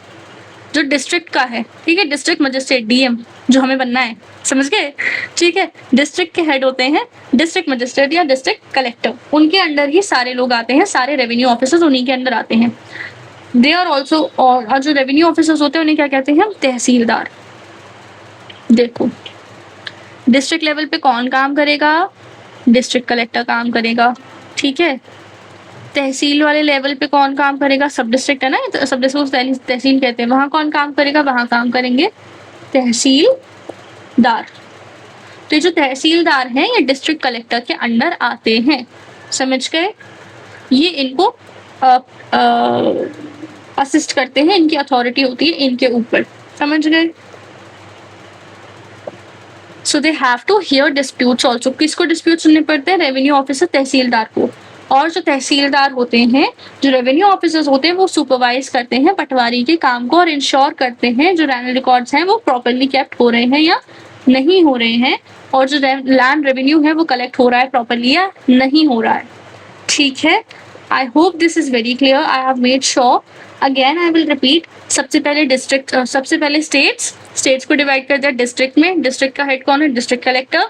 जो डिस्ट्रिक्ट का है, ठीक है, डिस्ट्रिक्ट मजिस्ट्रेट, डीएम, जो हमें बनना है, समझ गए? ठीक है, डिस्ट्रिक्ट के हेड होते हैं डिस्ट्रिक्ट मजिस्ट्रेट या डिस्ट्रिक्ट कलेक्टर, उनके अंडर ही सारे लोग आते हैं, सारे रेवेन्यू ऑफिसर्स उन्हीं के अंदर आते हैं। दे आर ऑल्सो, और जो रेवेन्यू ऑफिसर्स होते हैं उन्हें क्या कहते हैं हम? तहसीलदार। देखो, डिस्ट्रिक्ट लेवल पे कौन काम करेगा? डिस्ट्रिक्ट कलेक्टर काम करेगा, ठीक है। तहसील वाले लेवल पे कौन काम करेगा? सब डिस्ट्रिक्ट है ना, तो सब डिस्ट्रिक्ट तहसील कहते हैं, वहां कौन काम करेगा? वहां काम करेंगे तहसीलदार। तो ये जो तहसीलदार हैं ये डिस्ट्रिक्ट कलेक्टर के अंडर आते हैं, समझ गए? ये इनको असिस्ट करते हैं, इनकी अथॉरिटी होती है इनके ऊपर, समझ गए? So they have to hear disputes also. किसको डिस्प्यूट सुनने पड़ते हैं? रेवेन्यू ऑफिसर, तहसीलदार को। और जो तहसीलदार होते हैं, जो रेवेन्यू ऑफिसर्स होते हैं, वो सुपरवाइज करते हैं पटवारी के काम को और इंश्योर करते हैं जो लैंड रिकॉर्ड्स हैं वो प्रॉपरली केप्ट हो रहे हैं या नहीं हो रहे हैं, और जो लैंड रेवेन्यू है वो कलेक्ट हो रहा है प्रॉपरली या नहीं हो रहा है, ठीक है। I hope this is very clear, I have made sure. Again I will repeat, सबसे पहले डिस्ट्रिक्ट, सबसे पहले स्टेट्स को डिवाइड कर दिया डिस्ट्रिक्ट में, डिस्ट्रिक्ट का हेड कौन है? District collector.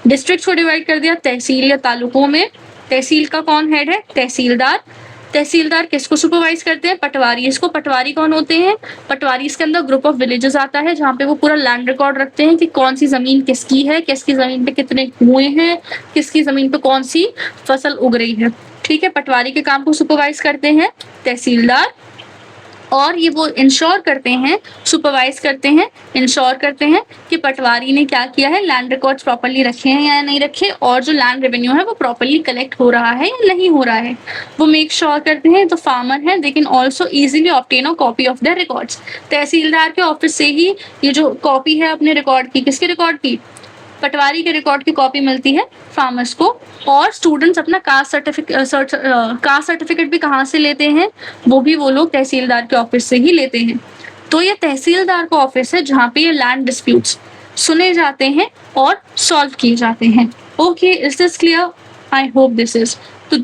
डिस्ट्रिक्ट को डिवाइड कर दिया तहसील या तालुकों में, तहसील का कौन हेड है? तहसीलदार। तहसीलदार किसको सुपरवाइज करते हैं? पटवारी। इसको पटवारी कौन होते हैं? पटवारी इसके अंदर ग्रुप ऑफ विलेजेस आता है जहाँ पे वो पूरा लैंड रिकॉर्ड रखते हैं कि कौन सी जमीन किसकी है, किसकी जमीन पे कितने कुएं हैं, किसकी जमीन पे कौन सी फसल उग रही है, ठीक है। पटवारी के काम को सुपरवाइज करते हैं तहसीलदार, और ये वो इंश्योर करते हैं, सुपरवाइज करते हैं, इंश्योर करते हैं कि पटवारी ने क्या किया है, लैंड रिकॉर्ड्स प्रॉपर्ली रखे हैं या नहीं रखे, और जो लैंड रेवेन्यू है वो प्रॉपर्ली कलेक्ट हो रहा है या नहीं हो रहा है, वो मेक श्योर करते हैं। तो फार्मर है they can also easily obtain a copy of their records. Tehsildar के ऑफिस से ही ये जो कॉपी है अपने रिकॉर्ड की, किसके रिकॉर्ड की? पटवारी के रिकॉर्ड की कॉपी मिलती है फार्मर्स को। और स्टूडेंट्स अपना कास्ट सर्टिफिकेट भी कहाँ से लेते हैं? वो भी वो लोग तहसीलदार के ऑफिस से ही लेते हैं। तो ये तहसीलदार का ऑफिस है जहाँ पे ये लैंड डिस्प्यूट्स सुने जाते हैं और सॉल्व किए जाते हैं। Okay, is this clear? I hope this is. तो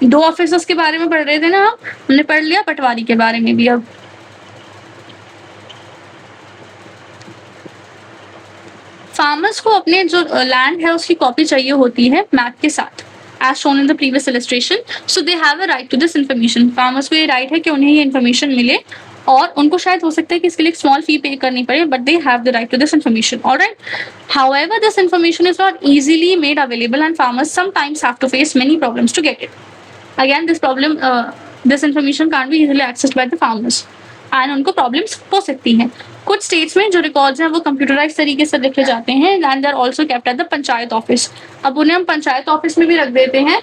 दो ऑफिसर्स के बारे में पढ़ रहे थे ना हमने पढ़ लिया पटवारी के बारे में भी। अब फार्मर्स को अपने जो लैंड है उसकी कॉपी चाहिए होती है मैप के साथ, as shown in the previous illustration. So they have a right to this information. Farmers को ये राइट है कि उन्हें ये इन्फॉर्मेशन मिले, और उनको शायद हो सकता है कि इसके लिए एक स्मॉल फी पे करनी पड़े, but they have the right to this information, alright. However this information is not easily made available and farmers sometimes have to face many problems to get it. Again, this information can't be easily accessed by the farmers, and उनको problems हो सकती हैं। कुछ states में जो records हैं वो computerise तरीके से लिखे जाते हैं and they are also kept at the panchayat office. अब उन्हें हम पंचायत ऑफिस में भी रख देते हैं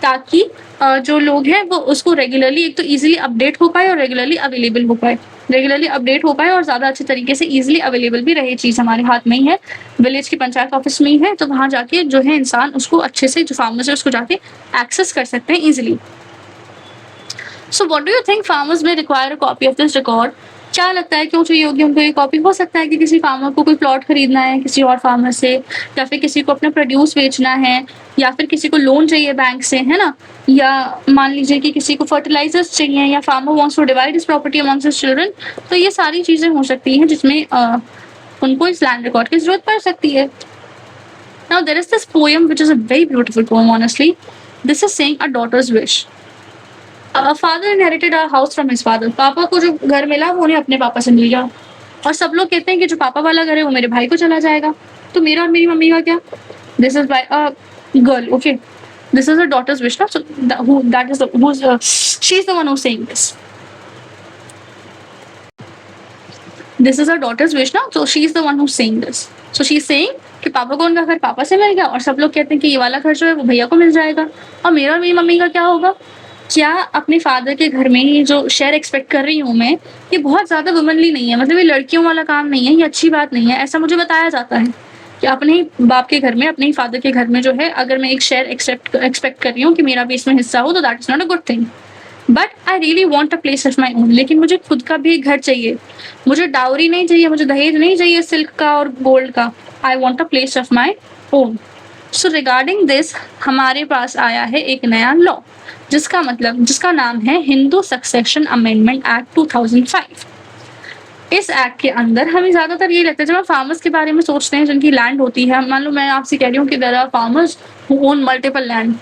ताकि जो लोग हैं वो उसको रेगुलरली एक तो इजीली अपडेट हो पाए और रेगुलरली अवेलेबल हो पाए, रेगुलरली अपडेट हो पाए और ज़्यादा अच्छे तरीके से इजीली अवेलेबल भी रहे। चीज़ हमारे हाथ में ही है, विलेज की पंचायत ऑफिस में ही है, तो वहाँ जाके जो है इंसान उसको अच्छे से, जो फार्मर्स है उसको जाके एक्सेस कर सकते हैं easily. So what do you think farmers may require a copy of this record? क्या लगता है क्यों चाहिए होगी उनको ये कॉपी? हो सकता है कि किसी फार्मर को कोई प्लॉट खरीदना है किसी और फार्मर से, या फिर किसी को अपना प्रोड्यूस बेचना है, या फिर किसी को लोन चाहिए बैंक से, है ना, या मान लीजिए कि किसी को फर्टिलाइजर्स चाहिए, या farmer wants to divide his property amongst his children. तो ये सारी चीज़ें हो सकती हैं जिसमें उनको इस लैंड रिकॉर्ड की जरूरत पड़ सकती है। Now there is this poem which is a very beautiful poem honestly. This is saying a daughter's wish. Father inherited a house from his father. पापा को जो घर मिला वो उन्हें अपने पापा से मिल गया, और सब लोग कहते हैं कि जो पापा वाला घर है वो मेरे भाई को चला जाएगा। तो मेरा और मेरी मम्मी का क्या? This is by a girl, okay, this is a daughter's wish ना, so that is she is the one who saying this. This is a daughter's wish ना, so she is the one who saying this. So she is saying कि papa को उनका घर पापा से मिल गया, और सब लोग कहते हैं कि ये वाला घर जो है वो भैया को मिल जाएगा। और मेरा और मेरी मम्मी का क्या होगा? क्या अपने फादर के घर में ही जो शेयर एक्सपेक्ट कर रही हूँ मैं, ये बहुत ज़्यादा वुमनली नहीं है, मतलब ये लड़कियों वाला काम नहीं है, ये अच्छी बात नहीं है, ऐसा मुझे बताया जाता है कि अपने ही बाप के घर में, अपने ही फादर के घर में जो है अगर मैं एक शेयर एक्सपेक्ट कर रही हूँ कि मेरा भी इसमें हिस्सा हो, तो that is not a good thing. But I really want a place of my own. लेकिन मुझे खुद का भी एक घर चाहिए, मुझे डाउरी नहीं चाहिए, मुझे दहेज नहीं चाहिए सिल्क का और गोल्ड का। I want a place of my own. So regarding this हमारे पास आया है एक नया लॉ। जिसका नाम है हिंदू सक्सेशन अमेंडमेंट एक्ट 2005। इस एक्ट के अंदर हमें ज्यादातर ये लगता है, जब हम फार्मर्स के बारे में सोचते हैं जिनकी लैंड होती है, मान लो मैं आपसे कह रही हूँ कि there are farmers who own multiple land,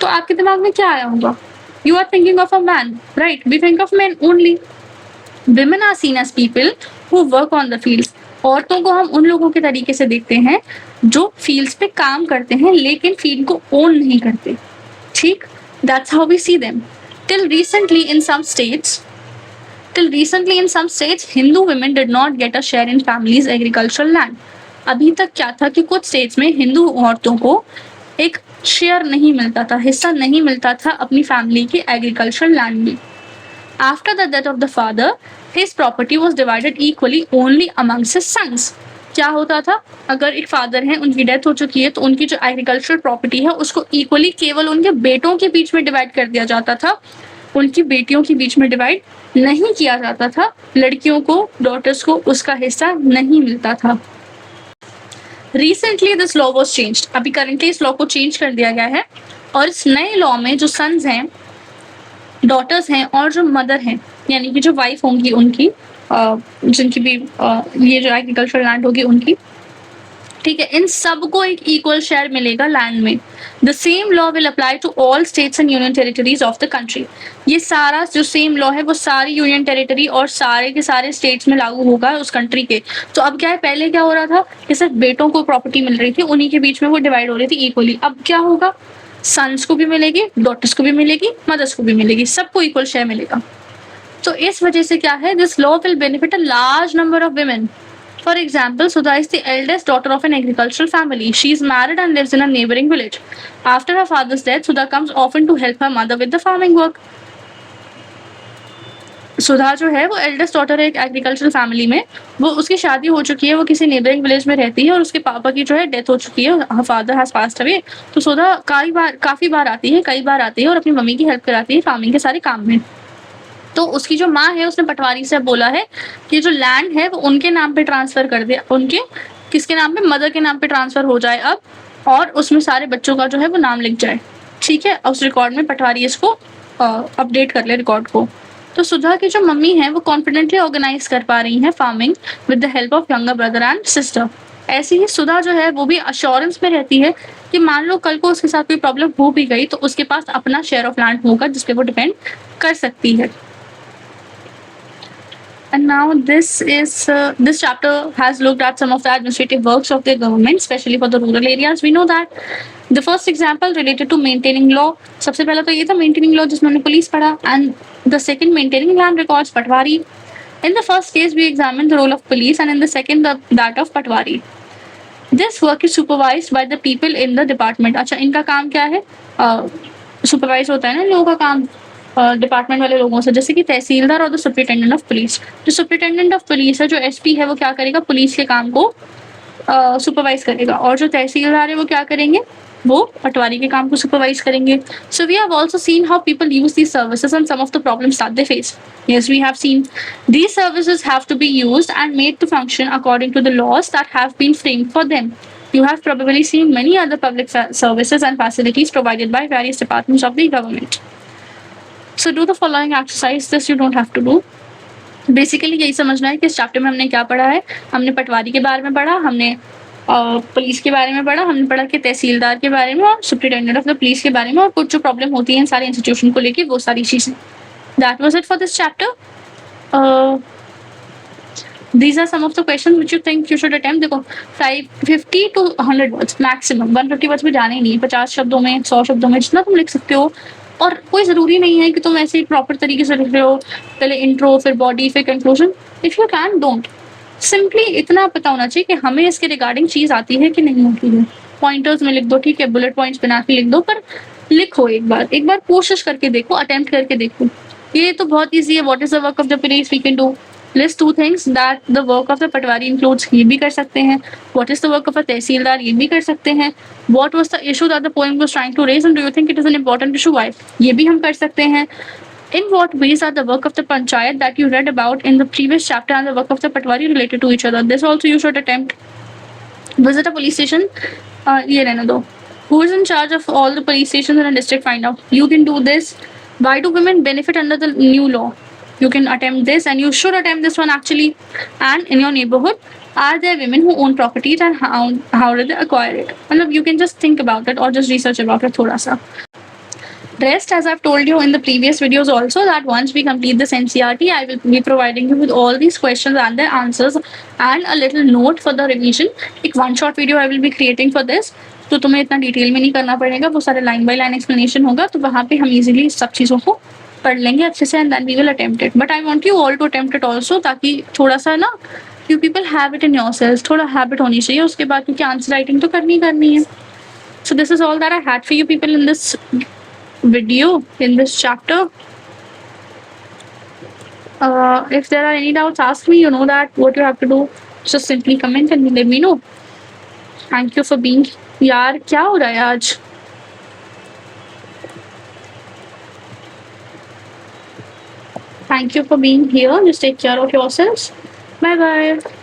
तो आपके दिमाग में क्या आया होगा? You are thinking of a man, right? We think of man only. Women are seen as people who work on the fields. औरतों को हम उन लोगों के तरीके से देखते हैं जो फील्ड्स पे काम करते हैं लेकिन फील्ड को ओन नहीं करते, ठीक? That's how we see them. Till recently in some states Hindu women did not get a share in families' agricultural land. अभी तक क्या था कि कुछ स्टेट्स में हिंदू औरतों को एक शेयर नहीं मिलता था, हिस्सा नहीं मिलता था अपनी फैमिली के एग्रीकल्चरल लैंड में। After the death of the father, his property was divided equally only amongst his sons. क्या होता था? अगर एक फादर है, उनकी डेथ हो चुकी है, तो उनकी जो एग्रीकल्चरल प्रॉपर्टी है उसको इक्वली केवल उनके बेटों के बीच में डिवाइड कर दिया जाता था, उनकी बेटियों के बीच में डिवाइड नहीं किया जाता था। लड़कियों को, डॉटर्स को उसका हिस्सा नहीं मिलता था। Recently this law was changed. अभी करंटली इस लॉ को चेंज कर दिया गया है और इस नए लॉ में जो सन्स हैं, डॉटर्स हैं और जो मदर हैं, यानी कि जो वाइफ होंगी उनकी, जिनकी भी ये जो एग्रीकल्चरल लैंड होगी उनकी, ठीक है, इन सबको एक इक्वल शेयर मिलेगा लैंड में। The same law will apply to all states and union territories of the country. ये सारा जो सेम लॉ है वो सारी यूनियन टेरिटरी और सारे के सारे स्टेट्स में लागू होगा उस कंट्री के। तो अब क्या है, पहले क्या हो रहा था कि सिर्फ बेटों को प्रॉपर्टी मिल रही थी, उन्हीं के बीच में वो डिवाइड हो रही थी इक्वली। अब क्या होगा, सन्स को भी मिलेगी, डॉटर्स को भी मिलेगी, मदर्स को भी मिलेगी, सबको इक्वल शेयर मिलेगा। तो इस वजह से क्या है, this law will benefit a large number of women. For example, Sudha is the eldest daughter of an agricultural family. She is married and lives in a neighboring village. After her father's death, Sudha comes often to help her mother with the farming work. सुधा जो है वो eldest daughter है एक agricultural family में, वो उसकी शादी हो चुकी है, वो किसी नेबरिंग विलेज में रहती है और उसके पापा की जो है डेथ हो चुकी है, her father has passed away. तो सुधा काफी बार आती है और अपनी मम्मी की हेल्प कराती है फार्मिंग के सारे काम में। तो उसकी जो माँ है उसने पटवारी से बोला है कि जो लैंड है वो उनके नाम पे ट्रांसफर कर दे, उनके किसके नाम पे, मदर के नाम पे ट्रांसफर हो जाए अब, और उसमें सारे बच्चों का जो है वो नाम लिख जाए, ठीक है? उस रिकॉर्ड में पटवारी इसको अपडेट कर ले रिकॉर्ड को। तो सुधा की जो मम्मी है वो कॉन्फिडेंटली ऑर्गेनाइज कर पा रही है farming with the help of younger brother and sister. ऐसे ही सुधा जो है वो भी अश्योरेंस में रहती है कि मान लो कल को उसके साथ कोई प्रॉब्लम हो भी गई तो उसके पास अपना शेयर ऑफ लैंड होगा जिसपे वो डिपेंड कर सकती है। And now this chapter has looked at some of the administrative works of the government, especially for the rural areas. We know that the first example related to maintaining law. सबसे पहला तो ये था maintaining law जिसमें हमने police पढ़ा, and the second maintaining land records, Patwari. In the first case we examined the role of police, and in the second that of Patwari. This work is supervised by the people in the department. अच्छा, इनका काम क्या है? Supervise होता है ना लोगों का काम डिपार्टमेंट वाले लोगों से, जैसे कि तहसीलदार और द सुपरिटेंडेंट ऑफ पुलिस। जो सुपरिटेंडेंट ऑफ पुलिस है, जो एसपी है, वो क्या करेगा, पुलिस के काम को सुपरवाइज करेगा, और जो तहसीलदार है वो क्या करेंगे, वो पटवारी के काम को सुपरवाइज करेंगे। So we have also seen how people use these services and some of the problems that they face. Yes, we have seen these services have to be used and made to function according to the laws that have been framed for them. You have probably seen many other public services and facilities provided by various departments of the government. So do the following exercise. This you don't have to do. Basically यही समझना है कि इस chapter में हमने क्या पढ़ा है। हमने पटवारी के बारे में पढ़ा, हमने पुलिस के बारे में पढ़ा, हमने पढ़ा कि तहसीलदार के बारे में और सुपरिटेंडेंट ऑफ द पुलिस के बारे में, और कुछ जो प्रॉब्लम होती है इन सारे इंस्टीट्यूशन को लेके, वो सारी चीजें। That was it for this chapter. These are some of the questions which you think you should attempt. देखो 50 to 100 words मैक्सिमम, 150 वर्ड्स में जाने ही नहीं, 50 शब्दों में, 100 शब्दों में, जितना तुम लिख सकते हो। और कोई ज़रूरी नहीं है कि तुम ऐसे प्रॉपर तरीके से लिख रहे हो, पहले इंट्रो फिर बॉडी फिर conclusion. If you can don't, simply इतना पता होना चाहिए कि हमें इसके रिगार्डिंग चीज़ आती है कि नहीं आती है। पॉइंटर्स में लिख दो, ठीक है, बुलेट पॉइंट्स बना के लिख दो, पर लिखो एक बार कोशिश करके देखो, अटेम्प्ट करके देखो। ये तो बहुत ईजी है। What is the work of the police, we can do list 2 things that the work of the patwari includes, ये भी कर सकते हैं। What is the work of a tehsildar, ये भी कर सकते हैं। What was the issue that the poem was trying to raise and do you think it is an important issue, why, ये भी हम कर सकते हैं। In what ways are the work of the panchayat that you read about in the previous chapter and the work of the patwari related to each other? This also you should attempt. Visit a police station. ये रहने दो. Who is in charge of all the police stations in a district? Find out. You can do this. Why do women benefit under the new law? You can attempt this, and you should attempt this one actually. And in your neighborhood, are there women who own properties, and how did they acquire it? Matlab, you can just think about it or just research about it thoda sa. Rest, as I've told you in the previous videos also, that once we complete this NCERT, I will be providing you with all these questions and their answers and a little note for the revision. एक one shot video I will be creating for this. तो तुम्हें इतना detail में नहीं करना पड़ेगा, वो सारे लाइन बाय लाइन एक्सप्लेनेशन होगा, तो वहाँ पे हम इजीली सब चीज़ों को पढ़ लेंगे अच्छे से, and then we will attempt it. But I want you all to attempt it also, ताकि थोड़ा सा ना you people have it in yourself, थोड़ा हैबिट होनी चाहिए उसके बाद, क्योंकि आंसर राइटिंग तो करनी है. So this is all that I had for you people in this video, in this chapter. If there are any doubts, ask me. You know that what you have to do. Just simply comment and let me know. Thank you for being. यार क्या हो रहा है आज? Thank you for being here. Just take care of yourselves. Bye bye.